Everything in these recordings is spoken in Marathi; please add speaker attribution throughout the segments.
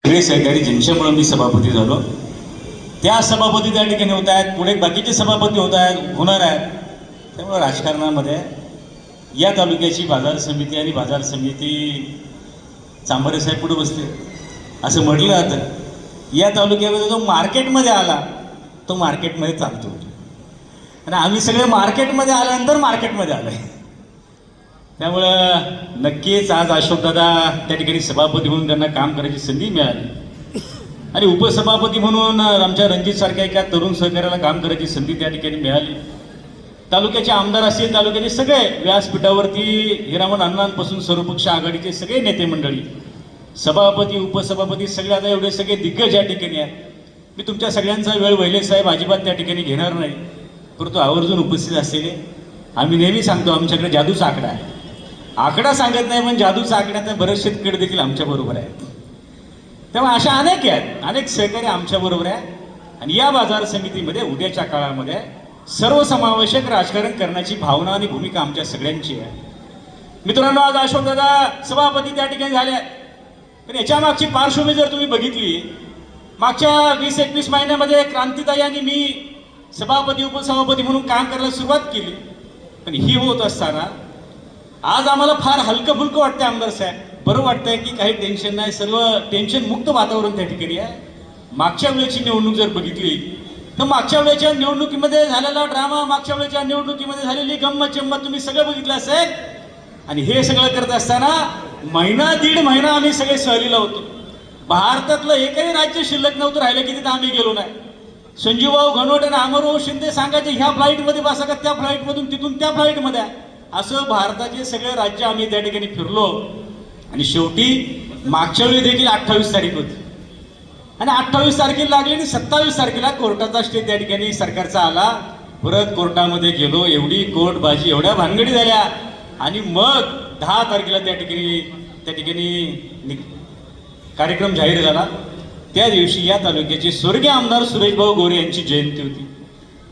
Speaker 1: सगळे सहकारी ज्यांच्यामुळे मी सभापती झालो त्या सभापती त्या ठिकाणी होत आहेत, पुढे बाकीचे सभापती होत आहेत, होणार आहेत. त्यामुळे राजकारणामध्ये या तालुक्याची बाजार समिती आणि बाजार समिती चांभारे साहेब पुढे बसले असं म्हटलं जातं. या तालुक्यामध्ये जो मार्केटमध्ये आला तो मार्केटमध्ये चालतो आणि आम्ही सगळे मार्केटमध्ये आल्यानंतर मार्केटमध्ये आलो आहे. त्यामुळं नक्कीच आज अशोकदादा त्या ठिकाणी सभापती म्हणून त्यांना काम करायची संधी मिळाली आणि उपसभापती म्हणून आमच्या रणजितसारख्या एका तरुण सहकार्याला काम करायची संधी त्या ठिकाणी मिळाली. तालुक्याचे आमदार असतील, तालुक्याचे सगळे व्यासपीठावरती हिरामन अण्णांपासून सर्वपक्ष आघाडीचे सगळे नेते मंडळी, सभापती उपसभापती सगळे आता एवढे सगळे दिग्गज या ठिकाणी आहेत. मी तुमच्या सगळ्यांचा वेळ वहिले साहेब अजिबात त्या ठिकाणी घेणार नाही, परंतु आवर्जून उपस्थित असलेले आम्ही नेहमी सांगतो आमच्याकडे जादूचा आकडा आहे. आकडा सांगत नाही पण जादूचा आकड्यात बरेचसे शेतकरी देखील आमच्याबरोबर आहेत. तेव्हा अशा अनेक आहेत, अनेक सहकारी आमच्याबरोबर आहे आणि या बाजार समितीमध्ये उद्याच्या काळामध्ये सर्वसमावेशक राजकारण करण्याची भावना आणि भूमिका आमच्या सगळ्यांची आहे. मित्रांनो, आज अशोकदादा सभापती त्या ठिकाणी झाले पण याच्या मागची पार्श्वभूमी जर तुम्ही बघितली, मागच्या 20-21 महिन्यामध्ये क्रांतिताई आणि मी सभापती उपसभापती म्हणून काम करायला सुरुवात केली. पण ही होत असताना आज आम्हाला फार हलकं फुलकं वाटतं आमदार साहेब, बरं वाटतंय की काही टेन्शन नाही, सर्व टेन्शन मुक्त वातावरण त्या ठिकाणी आहे. मागच्या वेळेची निवडणूक जर बघितली तर मागच्या वेळेच्या निवडणुकीमध्ये झालेला ड्रामा, मागच्या वेळेच्या निवडणुकीमध्ये झालेली गंमत जम्मत तुम्ही सगळं बघितलं असेल. आणि हे सगळं करत असताना महिना दीड महिना आम्ही सगळे सहलीला होतो. भारतातलं एकही राज्य शिल्लक नव्हतं राहिलं की तिथं आम्ही गेलो नाही. संजीवभाऊ घनवट आणि अमरभाऊ शिंदे सांगायचे ह्या फ्लाईटमध्ये बसा का त्या फ्लाईटमधून तिथून त्या फ्लाईटमध्ये, असं भारताचे सगळे राज्य आम्ही त्या ठिकाणी फिरलो. आणि शेवटी मागच्या वेळी देखील 28 तारीख होती आणि 28 तारखेला लागली आणि 27 तारखेला कोर्टाचा स्टे त्या ठिकाणी सरकारचा आला. परत कोर्टामध्ये गेलो, एवढी कोर्टबाजी, एवढ्या भानगडी झाल्या आणि मग 10 तारखेला त्या ठिकाणी कार्यक्रम जाहीर झाला. त्या दिवशी या तालुक्याचे स्वर्गीय आमदार सुरेशभाऊ गोरे यांची जयंती होती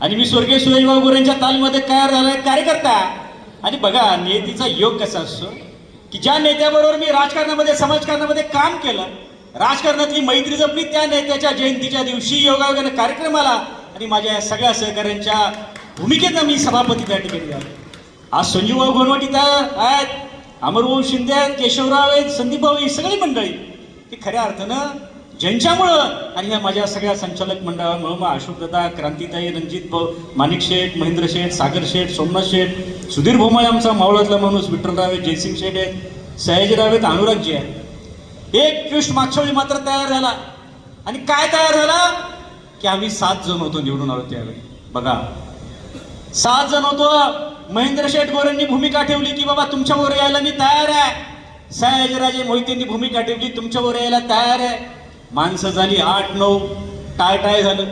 Speaker 1: आणि मी स्वर्गीय सुरेशभाऊ गोरे यांच्या तालमध्ये तयार झालाय कार्यकर्ता. आणि बघा नियतीचा योग कसा असतो की ज्या नेत्याबरोबर मी राजकारणामध्ये समाजकारणामध्ये काम केलं, राजकारणातली मैत्री जपली, त्या नेत्याच्या जयंतीच्या दिवशी योगायोगाने कार्यक्रम आला आणि माझ्या या सगळ्या सहकाऱ्यांच्या भूमिकेनं मी सभापती त्या ठिकाणी झालो. आज संजीवभाऊ घनवट इथं आहेत, अमरभाऊ शिंदे आहेत, केशवराव आहेत, संदीपभाऊ, ही सगळी मंडळी की खऱ्या अर्थानं ज्यांच्यामुळं आणि ह्या माझ्या सगळ्या संचालक मंडळामुळं मग अशोकदादा, क्रांतिताई, रणजित भाऊ, माणिक शेठ, महेंद्र शेठ, सागर शेठ, सोमनाथ शेठ, सुधीर भोमाळे आमचा मावळातला माणूस, विठ्ठलराव आहेत, जयसिंग शेठ आहेत, सयाजीराव आहेत, अनुरागजी आहेत. एक ट्विस्ट मागच्या वेळी मात्र तयार झाला आणि काय तयार झाला की आम्ही 7 जण होतो निवडून आलो त्यावेळी. बघा 7 जण होतो. महेंद्र शेठ गोरेंनी भूमिका ठेवली की बाबा तुमच्यावर यायला मी तयार आहे. सयाजीराजे मोहितेंनी भूमिका ठेवली तुमच्यावर यायला तयार आहे. माणसं झाली 8-9, टाय झालं.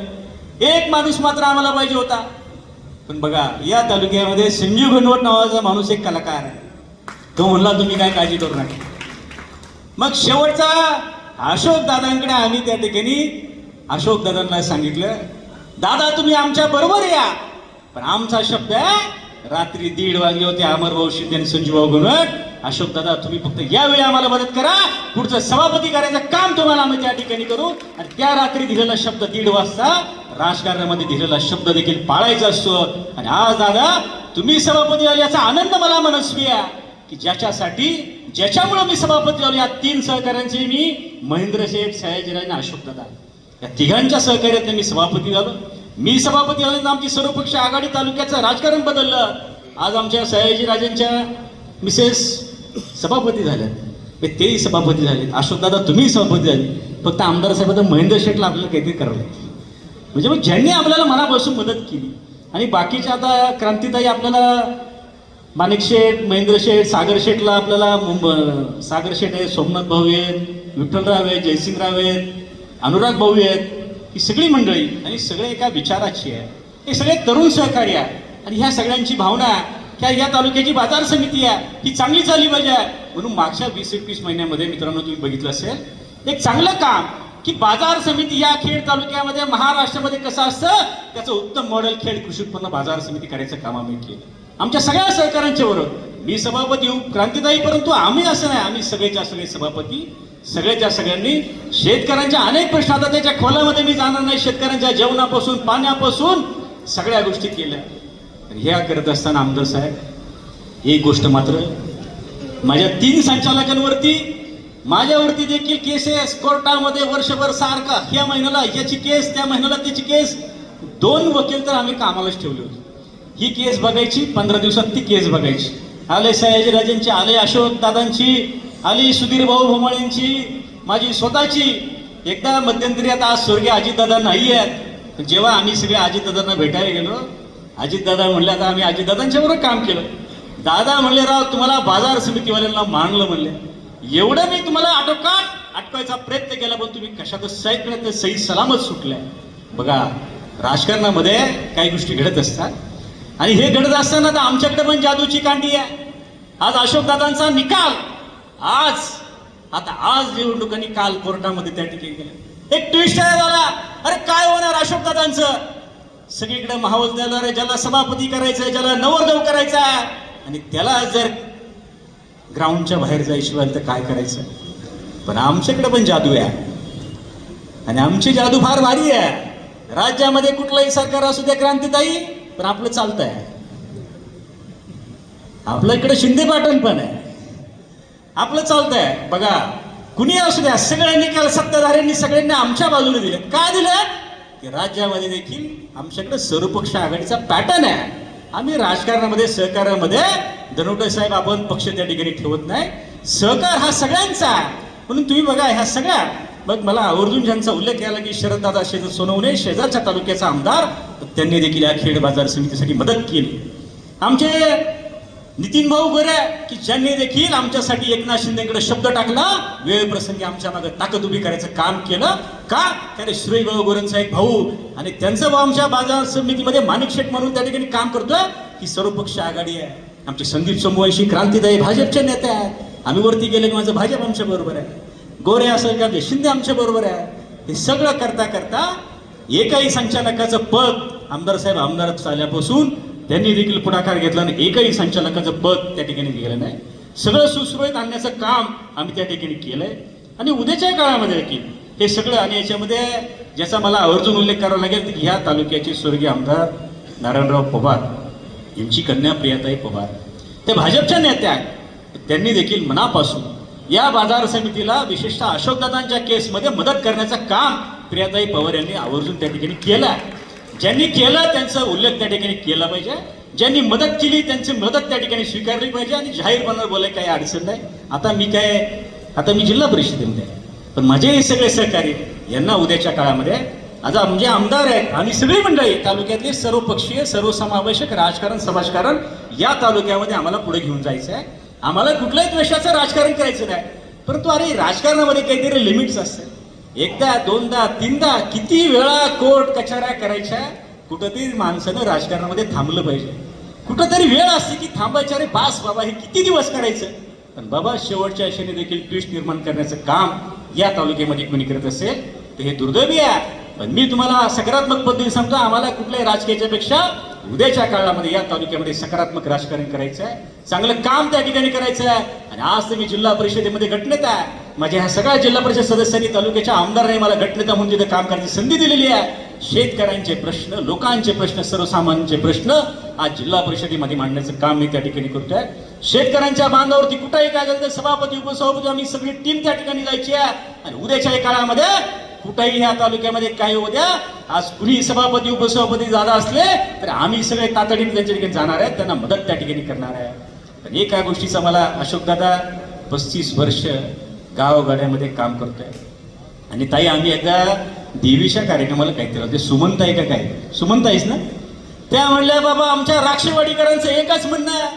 Speaker 1: एक माणूस मात्र आम्हाला पाहिजे होता. पण बघा या तालुक्यामध्ये संजीव घनवट नावाचा माणूस एक कलाकार आहे. तो म्हणला तुम्ही काय काळजी करू नका. मग शेवटचा अशोक दादांकडे आम्ही त्या ठिकाणी अशोक दादांना सांगितलं, दादा तुम्ही आमच्या बरोबर या, पण आमचा शब्द आहे रात्री 1:30 वाजले होते. अमरभाऊ शिंदे आणि संजीवभाऊ घनवट, अशोक दादा तुम्ही फक्त यावेळी आम्हाला मदत करा, पुढचं सभापती करायचं काम तुम्हाला आम्ही त्या ठिकाणी करू. आणि त्या रात्री दिलेला शब्द 1:30 वाजता राजकारणामध्ये दिलेला शब्द देखील पाळायचा असतो. आणि आज दादा तुम्ही सभापती झाले याचा आनंद मला मनस्वी आहे की ज्याच्यामुळे मी सभापती झालो. या 3 सहकाऱ्यांचे मी महेंद्र शेठ, सयाजीराव आणि अशोक दादा या तिघांच्या सहकार्याने मी सभापती झालो. मी सभापती झाल्यानंतर आमची सर्वपक्ष आघाडी तालुक्याचं राजकारण बदललं. आज आमच्या सयाजीराजांच्या मिसेस सभापती झाल्यात, तेही सभापती झाले. अशोकदादा तुम्ही सभापती झाले. फक्त आमदार साहेब महेंद्र शेठला आपल्याला काहीतरी करावं लागतं. म्हणजे मग ज्यांनी आपल्याला मनापासून मदत केली आणि बाकीच्या आता क्रांतिताई आपल्याला माणिक शेठ, महेंद्र शेठ, सागर शेठला आपल्याला सागर शेठ आहेत, सोमनाथ भाऊ आहेत, विठ्ठलराव आहेत, जयसिंगराव आहेत, अनुराग भाऊ आहेत, ही सगळी मंडळी आणि सगळे एका विचाराची आहे. हे सगळे तरुण सहकारी आहे आणि ह्या सगळ्यांची भावना आहे या तालुक्याची बाजार समिती आहे ही चांगली चालली पाहिजे. म्हणून मागच्या 20-21 महिन्यामध्ये मित्रांनो तुम्ही बघितलं असेल एक चांगलं काम की बाजार समिती या खेड तालुक्यामध्ये महाराष्ट्रामध्ये कसं असतं त्याचं उत्तम मॉडेल खेड कृषी उत्पन्न बाजार समिती करायचं काम आम्ही केलं आमच्या सगळ्या सहकाऱ्यांच्या बरोबर. मी सभापती क्रांतिताई, परंतु आम्ही असं नाही, आम्ही सगळेच्या सगळे सभापती सगळ्याच्या सगळ्यांनी शेतकऱ्यांच्या अनेक प्रश्न, आता त्याच्या खोलामध्ये मी जाणार नाही, शेतकऱ्यांच्या जेवणापासून पाण्यापासून सगळ्या गोष्टी केल्या. ह्या करत असताना आमदार साहेब एक गोष्ट मात्र, माझ्या 3 संचालकांवरती माझ्यावरती देखील केसेस कोर्टामध्ये वर्षभर सारखा, ह्या महिन्याला ह्याची केस, त्या महिन्याला त्याची केस, 2 वकील तर आम्ही कामालाच ठेवले होते. ही केस बघायची, 15 दिवसात ती केस बघायची. आले सयाजीराजेंची, आले अशोक दादांची, आली सुधीर भाऊ भोमाळेंची, माझी स्वतःची. एकदा मध्यंतरी, आता आज स्वर्गीय अजितदादा नाही आहेत, जेव्हा आम्ही सगळे अजितदादांना भेटायला गेलो, अजितदादा म्हणले आता आम्ही अजितदादांच्या बरोबर काम केलं. दादा म्हणले राव तुम्हाला बाजार समितीवाल्यांना मानलं म्हणले, एवढं मी तुम्हाला आटोकाट अटकायचा प्रयत्न केला, पण तुम्ही कशातच सही सलामत सुटलाय. बघा राजकारणामध्ये काही गोष्टी घडत असतात, आणि हे घडत असताना तर आमच्याकडे पण जादूची कांडी आहे. आज अशोकदादांचा निकाल, आज निवडणुकांनी काल कोर्टामध्ये त्या ठिकाणी गेल्या. एक ट्विस्ट आहे झाला, अरे काय होणार अशोकदादांचं, सगळीकडे माहोल द्यायला, रे ज्याला सभापती करायचंय, ज्याला नवरदेव करायचा आहे, आणि त्याला जर ग्राउंडच्या बाहेर जायशिवाय तर काय करायचं. पण आमच्याकडे पण जादू आहे, आणि आमची जादू फार भारी आहे. राज्यामध्ये कुठलंही सरकार असू द्या क्रांतीताई, पण आपलं चालत आहे. आपल्या इकडे शिंदे पाटण पण आहे, आपलं चालत आहे. बघा कुणी असू द्या, सगळे निकाल सत्ताधाऱ्यांनी सगळ्यांनी आमच्या बाजूने दिले. काय दिले की राज्यामध्ये देखील आमच्याकडे सर्वपक्ष आघाडीचा पॅटर्न आहे. आम्ही राजकारणामध्ये, सहकारामध्ये धनवटे साहेब आपण पक्ष त्या ठिकाणी ठेवत नाही, सहकार हा सगळ्यांचा आहे. म्हणून तुम्ही बघा ह्या सगळ्या, मग मला आवर्जून ज्यांचा उल्लेख केला की शरददादा सोनवणे शेजारच्या तालुक्याचा आमदार, त्यांनी देखील या खेड बाजार समितीसाठी मदत केली. आमचे नितीन भाऊ गोरे की ज्यांनी देखील आमच्यासाठी एकनाथ शिंदेकडे शब्द टाकला, वेळ प्रसंगी आमच्या मागे ताकद उभी करायचं काम केलं. का त्याने सुरेश भाऊ गोरेंचा एक भाऊ, आणि त्यांचा भाऊ आमच्या बाजार समितीमध्ये माणिक शेठ म्हणून त्या ठिकाणी काम करतोय. ही सर्वपक्ष आघाडी आहे. आमचे संदीप समूहाशी क्रांतीदायी भाजपचे नेते आहेत. आम्ही वरती गेले की माझं भाजप आमच्या बरोबर आहे, गोरे असेल का शिंदे आमच्या बरोबर आहे. हे सगळं करता करता एकही संचालकाचं पद आमदार साहेब आमदार झाल्यापासून त्यांनी देखील पुढाकार घेतला, आणि एकही संचालकाचं पद त्या ठिकाणी गेलं नाही. सगळं सुसुरळीत आणण्याचं काम आम्ही त्या ठिकाणी केलंय, आणि उद्याच्या काळामध्ये देखील हे सगळं. आणि याच्यामध्ये ज्याचा मला आवर्जून उल्लेख करावा लागेल की ह्या तालुक्याचे स्वर्गीय आमदार नारायणराव पवार यांची कन्या प्रियाताई पवार, त्या भाजपच्या नेत्या आहेत. त्यांनी देखील मनापासून या बाजार समितीला, विशेषतः अशोकदादांच्या केसमध्ये मदत करण्याचं काम प्रियाताई पवार यांनी आवर्जून त्या ठिकाणी केलं. ज्यांनी केलं त्यांचा उल्लेख त्या ठिकाणी केला पाहिजे, ज्यांनी मदत केली त्यांची मदत त्या ठिकाणी स्वीकारली पाहिजे, आणि जाहीरपणे बोलायला काही अडचण नाही. आता मी जिल्हा परिषदेमध्ये आहे, पण माझे हे सगळे सहकारी यांना उद्याच्या काळामध्ये आज म्हणजे आमदार आहेत, आम्ही सगळी मंडळी तालुक्यातले सर्वपक्षीय सर्वसमावेशक राजकारण समाजकारण या तालुक्यामध्ये आम्हाला पुढे घेऊन जायचं आहे. आम्हाला कुठल्याही द्वेषाचं राजकारण करायचं नाही, परंतु अरे राजकारणामध्ये काहीतरी लिमिट्स असतात. एकदा, दोनदा, तीनदा किती वेळा कोर्ट कचऱ्या करायच्या, कुठंतरी माणसानं राजकारणामध्ये थांबलं पाहिजे. कुठंतरी वेळ असते की थांबायचं, अरे बास बाबा हे किती दिवस करायचं. पण बाबा शेवटच्या आशेने देखील ट्विस्ट निर्माण करण्याचं काम या तालुक्यामध्ये कोणी करत असेल तर हे दुर्दैवी आहे. पण मी तुम्हाला सकारात्मक पद्धतीने सांगतो, आम्हाला कुठल्याही राजकीयाच्या पेक्षा उद्याच्या काळामध्ये या तालुक्यामध्ये सकारात्मक राजकारण करायचं आहे, चांगलं काम त्या ठिकाणी करायचं आहे. आणि आज तर मी जिल्हा परिषदेमध्ये गटनेता आहे. माझ्या ह्या सगळ्या जिल्हा परिषद सदस्यांनी, तालुक्याच्या आमदारांनी मला गटनेता म्हणून तिथे काम करण्याची संधी दिलेली आहे. शेतकऱ्यांचे प्रश्न, लोकांचे प्रश्न, सर्वसामान्यांचे प्रश्न आज जिल्हा परिषदेमध्ये मांडण्याचं काम मी त्या ठिकाणी करतोय. शेतकऱ्यांच्या बांधावरती कुठेही काय झालं तर सभापती उपसभापती आम्ही सगळी टीम त्या ठिकाणी जायची आहे. आणि उद्याच्या काळामध्ये कुठेही ह्या तालुक्यामध्ये काय होऊ द्या, आज कुणी सभापती उपसभापती जादा असले तर आम्ही सगळे तातडीने त्यांच्या ठिकाणी जाणार आहेत, त्यांना मदत त्या ठिकाणी करणार आहे. पण एका गोष्टीचा मला अशोकदादा 35 वर्ष गावगाड्यामध्ये काम करतोय. आणि ताई आम्ही एकदा देवीच्या कार्यक्रमाला काहीतरी होते, सुमनताई का काय, सुमनताईच ना, त्या म्हणल्या बाबा आमच्या राक्षेवाडीकरांचं एकच म्हणणं आहे.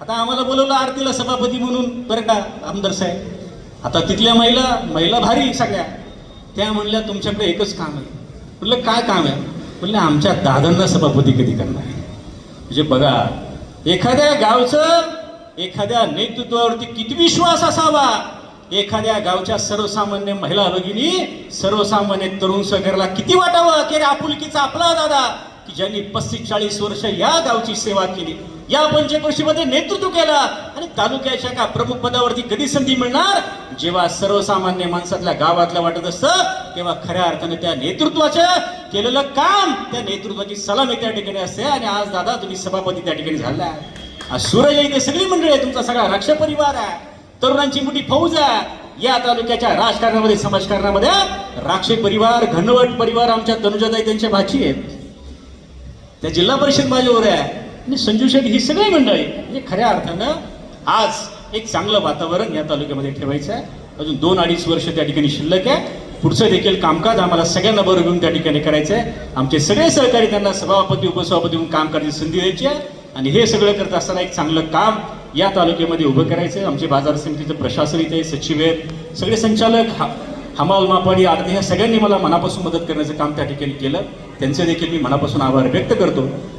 Speaker 1: आता आम्हाला बोलवलं आरतीला सभापती म्हणून, बरं का आमदार साहेब. आता तिथल्या महिला भारी सगळ्या, त्या म्हणल्या तुमच्याकडे एकच काम आहे. म्हटलं काय काम आहे. म्हणलं आमच्या दादांना सभापती कधी करणार. म्हणजे बघा एखाद्या गावचं, एखाद्या नेतृत्वावरती किती विश्वास असावा. एखाद्या गावच्या सर्वसामान्य महिला भगिनी, सर्वसामान्य तरुण सहकार्याला किती वाटावं की रे आपुलकीचा आपला दादा, की ज्यांनी 35-40 वर्ष या गावची सेवा केली,
Speaker 2: या पंचक्रोशीमध्ये नेतृत्व केलं आणि तालुक्याच्या का प्रमुख पदावरती कधी संधी मिळणार, जेव्हा सर्वसामान्य माणसातल्या गावातल्या वाटत असतं तेव्हा खऱ्या अर्थाने त्या नेतृत्वाचं केलेलं काम, त्या नेतृत्वाची सलामी त्या ठिकाणी असते. आणि आज दादा तुम्ही सभापती त्या ठिकाणी झाला. आज सूरज इथे सगळी मंडळी आहे, तुमचा सगळा राक्ष परिवार आहे, तरुणांची मोठी फौज आहे. या तालुक्याच्या राजकारणामध्ये समाजकारणामध्ये राक्षे परिवार, घनवट परिवार, आमच्या तनुजाताई त्यांच्या भाची आहेत, त्या जिल्हा परिषद माझ्यावर आहे, आणि संजू शेठ ही सगळी मंडळी. म्हणजे खऱ्या अर्थानं आज एक चांगलं वातावरण या तालुक्यामध्ये ठेवायचं आहे. अजून 2-2.5 वर्ष त्या ठिकाणी शिल्लक आहे. पुढचं देखील कामकाज आम्हाला सगळ्यांना बरोबर घेऊन त्या ठिकाणी करायचं आहे. आमचे सगळे सहकारी त्यांना सभापती उपसभापती म्हणून काम करण्याची संधी द्यायची आहे. आणि हे सगळं करत असताना एक चांगलं काम या तालुक्यामध्ये उभं करायचं. आमचे बाजार समितीचं प्रशासन इथे, सचिव आहेत, सगळे संचालक, हमाल मापाडी आरती, ह्या सगळ्यांनी मला मनापासून मदत करण्याचं काम त्या ठिकाणी केलं. त्यांचे देखील मी मनापासून आभार व्यक्त करतो.